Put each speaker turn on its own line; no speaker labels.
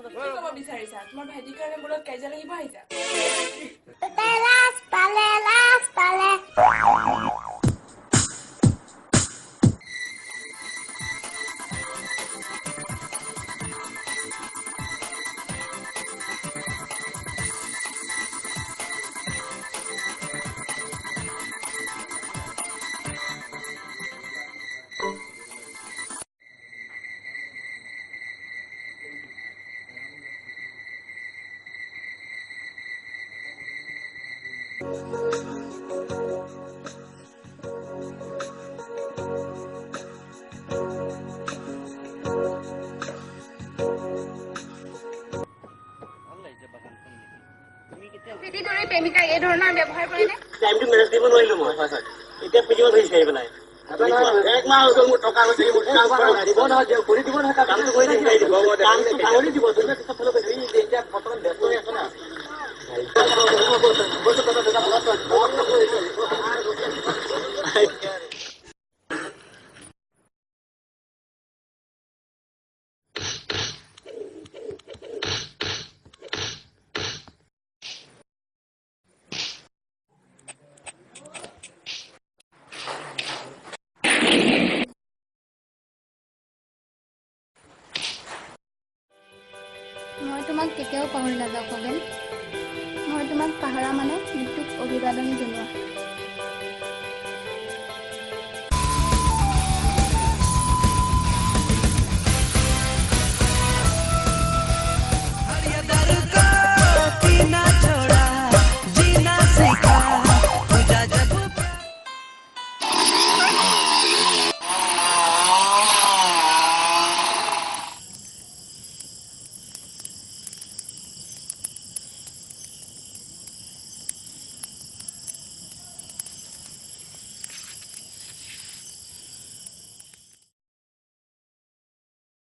কি ক'ব বিচাৰিছা? তোমাৰ ভাইটিৰ কাৰণে বোলত কাজিয়া লাগিব আহিছা?
প্ৰেমিকাই এই ধৰণৰ ব্যৱহাৰ কৰে নে?
টাইমটো মেনেজ কৰিব নোৱাৰিলো মই। এতিয়া পিটিব ধৰিছে আহি পেলাই। এক মাহ হৈ গ'ল মোৰ টকা গৈছে দিব নহয় কৰি দিব নহয় কামটো কৰি দিব কামটো কামৰি দিব এতিয়া বৰ্তমান ব্যস্ত হৈ আছে না।
মই তোমাক কেতিয়াও পাহৰি নাযাওঁ খগেন। মই তোমাক পাহৰা মানে মৃত্যুক অভিবাদন জনোৱা।